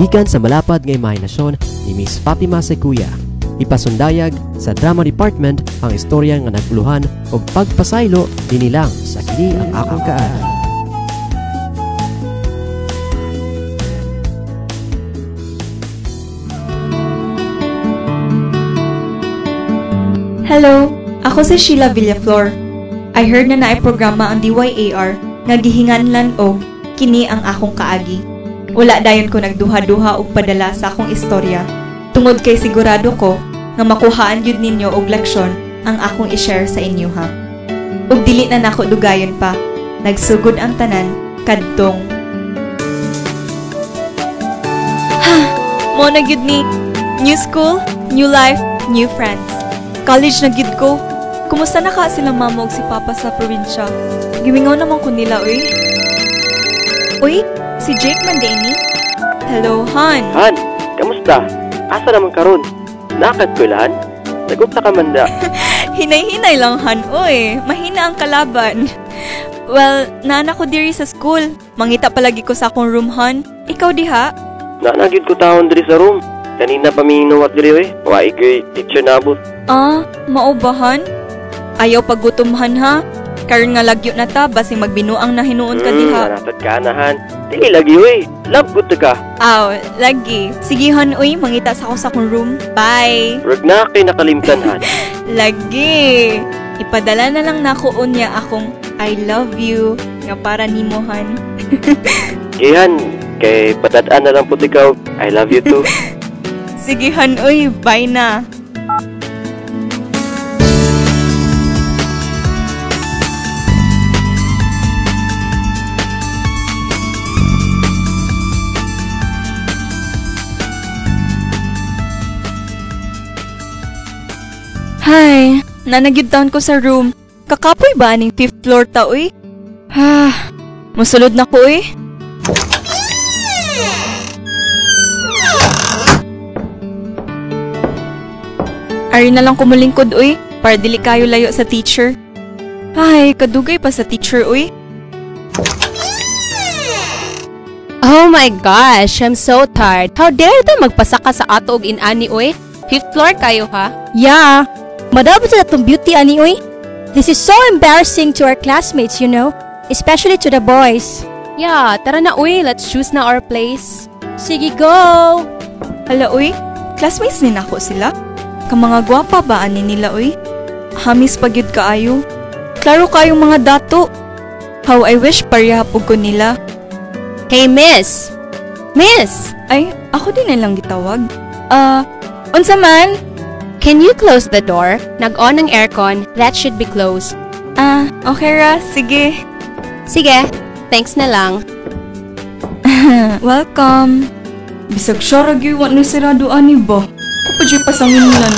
gikan sa malapad nga imahinasyon ni Miss Fatima Sequia. Ipasundayag sa drama department ang istorya nga naguluhan o pagpasaylo dinilang sa Kini ang Akong Kaagi. Hello, ako si Sheila Villaflor. I heard na naay-programa ang DYAR nga gihinganlan og Kini ang Akong Kaagi. Wala dayon ko nagduha-duha og padala sa akong istorya. Tungod kay sigurado ko nga makuhaan yun ninyo og leksyon ang akong i-share sa inyo ha. Ug dili na nako dugayon pa. Nagsugod ang tanan kadtong. Ha, mo na gyud ni. New school, new life, new friends. College na gid ko. Kumusta na ka sila mama ug si papa sa probinsya? Gimingaw naman ko nila, uy. Uy, si Jake Mandeni? Hello, Han. Han, kamusta? Asa naman karon? Nakadkulan? Nagunta ka manda. Hinay-hinay lang, Han, uy. Mahina ang kalaban. Well, naana ko diri sa school. Mangita palagi ko sa akong room, Han. Ikaw diha? Naanagid ko taon diri sa room. Kanina pa minuwat diri wa ikay teacher nabot. Ah, maubahan? Ayaw pagutumhan ha? Karon nga lagyo na ta, basing magbinuang na hinuon ka diha. Naratad ka anahan. Dili lagi uy. Love good ka. Aw, lagi. Sige Han, uy, mangita sa ako sa akong room. Bye. Rag na kay nakalimtan Han. Lagi. Ipadala na lang nako unya akong I love you nga para nimo Han. Kihan, kay patadaan na lang pud ikaw. I love you too. Sige Han, uy, bye na. Hi, nanagid down ko sa room. Kakapoy ba aning 5th floor ta, uy? Ha, musulod na ko, uy. Ari na lang kumulingkod, uy, para dili kayo layo sa teacher. Ay, kadugay pa sa teacher, uy. Oh my gosh, I'm so tired. How dare ta magpasaka sa ato og inani, uy? 5th floor kayo, ha? Yeah. Madabot sa atong beauty, ani, uy. This is so embarrassing to our classmates, you know. Especially to the boys. Yeah, tara na, uy. Let's choose na our place. Sige, go! Hala, uy, classmates din ako sila. Kamanga gwapa ba ani nila, uy? Hamis pagyud kaayo. Klaro kayong mga dato. How I wish parihapog ko nila. Hey, miss! Miss! Ay, ako din nilang gitawag. Unsa man? Can you close the door? Nag-on ang aircon. That should be closed. Okay ra. Sige. Sige. Thanks na lang. Welcome. Bisag siya ragyoy wa ni sirado ani ba? Kupadyoy pasanginan.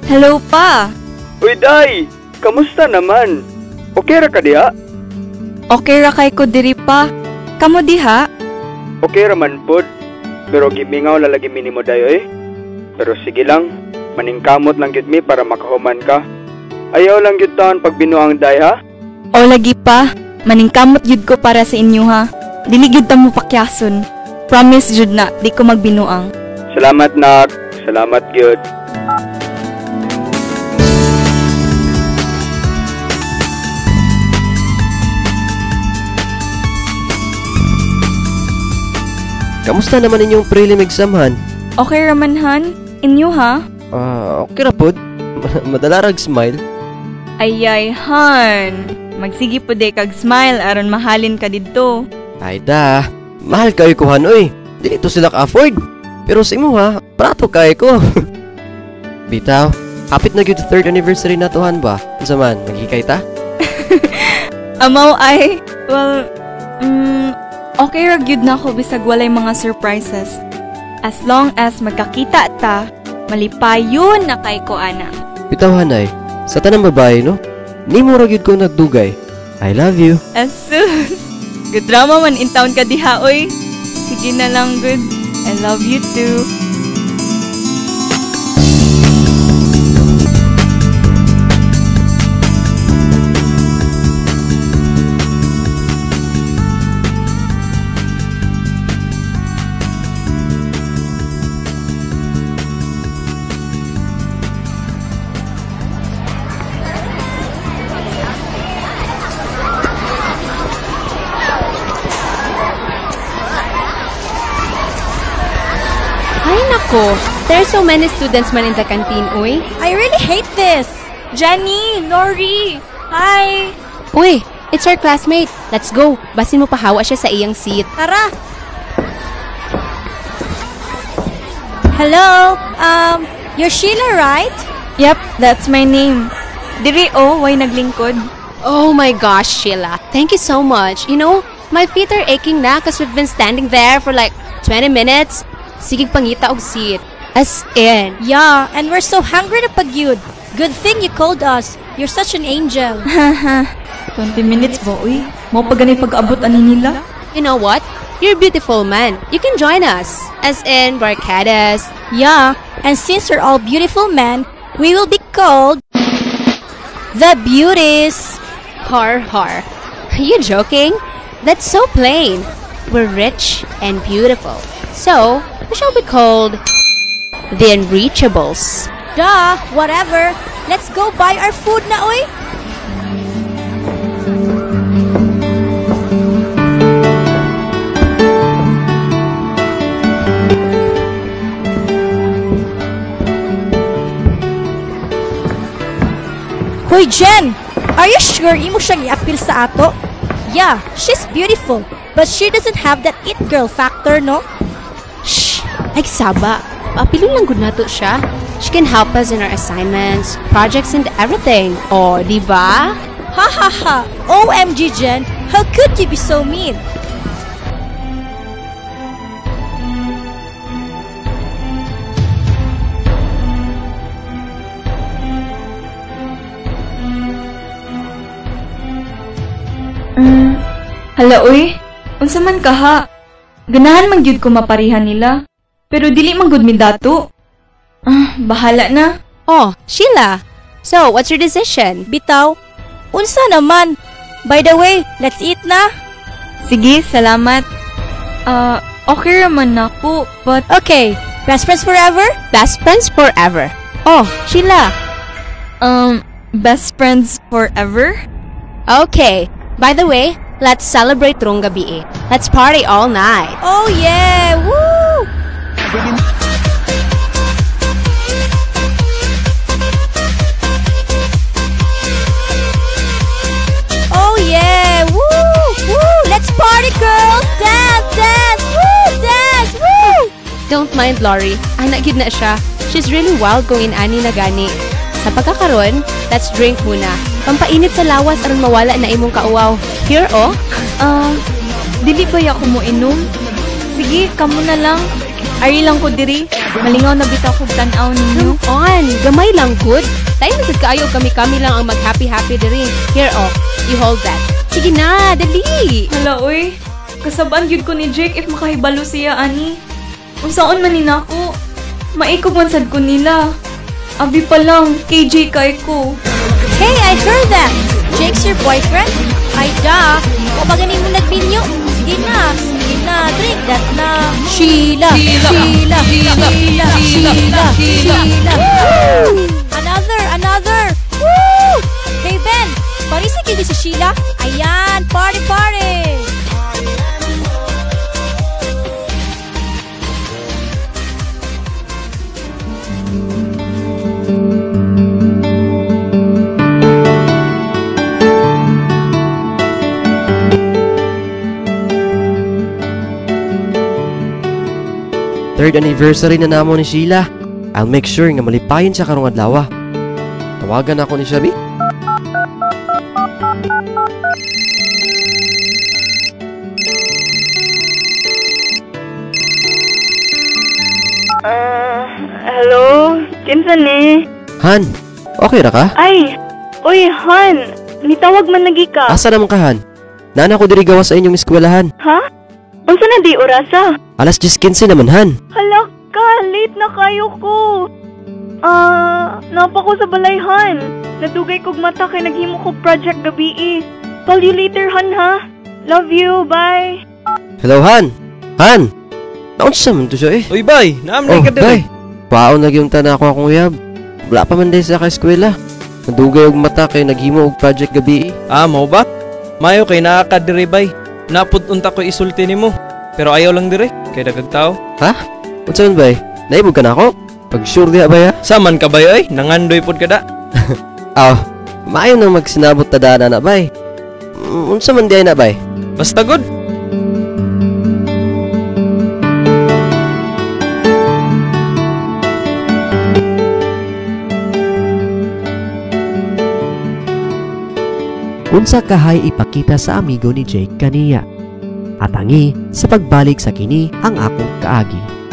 Hello pa. Uy, Day! Kamusta naman? Okay ra ka diha? Okay ra kay ko diri pa. Kamo diha? Okay ra man pod. Pero gimingaw lalagi minimo dayo eh. Pero sige lang, maningkamot lang gyud mi para makahuman ka. Ayaw lang gyud taon pag binuang day ha. O lagi pa, maningkamot gyud ko para sa inyo ha. Dili gyud ta mo pakyason. Promise jud na, di ko magbinuang. Salamat nak, salamat gyud. Kamusta naman inyong prelim exam, Han? Okay raman, Han. Inyo, ha? Okay ra pod. Madalarag smile. Ayay, Han. Magsigi po de kag smile aron mahalin ka didto. Ay da, mahal kayo ko, Han, oy. Dili to sila ka-afford. Pero sa imo, ha, prato kayo ko. Bitaw, kapit na gyud 3rd anniversary na to, Han ba? Unsa man, maghikay ta? Amaw ay, well, okay ra gyud na ako bisag walay mga surprises. As long as magkakita ta, malipayon na kay ko ana. Bitaw, hanay, sa tanang babae, no? Nimo ra gyud ko nagdugay. I love you. Asus! Good drama man in town ka diha, oy. Sige na lang, good. I love you too. nako. There are so many students man in the canteen, uy. I really hate this. Jenny, Lori, hi! Uy, it's our classmate. Let's go. Basin mo pahawa siya sa iyang seat. Tara. Hello? You're Sheila, right? Yep, that's my name. Diri why naglingkod? Oh my gosh, Sheila. Thank you so much. You know, my feet are aching na because we've been standing there for like 20 minutes. Sige pangita og seat. As in. Yeah, and we're so hungry na pagyud. Good thing you called us. You're such an angel. 20 minutes ba, uy? Mo pa ganay pag-abot ani nila? You know what? You're a beautiful man. You can join us. As in, Barcadas. Yeah, and since we're all beautiful men, we will be called the Beauties. Har har. Are you joking? That's so plain. We're rich and beautiful. So, we shall be called the Unreachables. Duh, whatever. Let's go buy our food na, oy. Hoy, Jen! Are you sure imo siyang i-appeal sa ato? Yeah, she's beautiful, but she doesn't have that it girl factor, no? Shh! Like Saba. Apilo lang gud nato siya. She can help us in our assignments, projects, and everything. Oh, di ba? Ha ha ha! OMG, Jen! How could you be so mean? Hala, uy. Unsa man ka ha? Ganahan man gyud ko maparihan nila. Pero dili man gud mi dato. Bahala na. Oh, Sheila. So, what's your decision? Bitaw, unsa naman? By the way, let's eat na. Sige, salamat. Okay raman ako, but Okay, best friends forever? Best friends forever. Oh, Sheila. best friends forever? Okay. By the way, let's celebrate rong gabi. Let's party all night. Oh yeah! Woo! Oh yeah! Woo! Woo! Let's party, girls! Dance! Dance! Woo! Dance! Woo! Don't mind Lori. Anak gid na siya. She's really wild kung inani na gani. Sa pagkakaroon, let's drink muna. Pampainit sa lawas aron mawala na imong kauaw. Here, oh. Dili ba ako mo inom? Sige, kamo na lang. Ari lang ko diri. Malingaw na bitaw kog tan-aw ninyo. On, gamay lang good. Tayo masad kaayo kami lang ang mag-happy-happy diri. Here, oh. You hold that. Sige na, dali. Hala, uy. Kasabaan gyud ko ni Jake if makahibalo siya, ani. Unsaon man ni nako. Maikog man sad ko nila. Abi pa lang, KJ kay ko. Hey, I heard that! Jake's your boyfriend? Ay da! O ba ganin mo nagbinyo? Sige na, drink that na. Sheila! Sheila! Sheila! Sheila! Sheila! Woo! Another! Woo! Hey Ben, parisi kini si Sheila? Ayan, party! Third anniversary na namo ni Sheila. I'll make sure nga malipayon siya karong adlaw. Tawagan ako ni Shabi. Hello? Kinsa ni? Han, okay ra ka? Ay! Uy, Han! Nitawag man lagi ka. Asa naman ka, Han? Nana ko diri gawas sa inyong eskwelahan. Ha? Unsa na di orasa? Alas 10:15 naman, Han. Hala ka! Late na kayo ko! Napa ko sa balayhan. Nadugay kog mata kay naghimo ko project gabi. Call you later, Han, ha? Love you, bye! Hello, Han? Han! Naunsa man to siya eh? Uy, bay! Naamnay ka bay! diri. Paon na gyud ta ako akong uyab. Wala pa man dahil sa ka-eskwela. Nadugay og mata kay naghimo og project gabi. Mao ba? Mayo kay naa ka diri, bay. Napud unta ko isulti nimo. Pero ayaw lang diri, kay dagag tao. Ha? Unsa man bay? naibog ka na ako? Pag sure diha ba ya? Saman ka bay oy, nangandoy pod kada. Maayo nang magsinabot ta dana na bay. Unsa man diay na bay? Basta good. Unsa kahay ipakita sa amigo ni Jake kaniya. At angi sa pagbalik sa kini ang akong kaagi.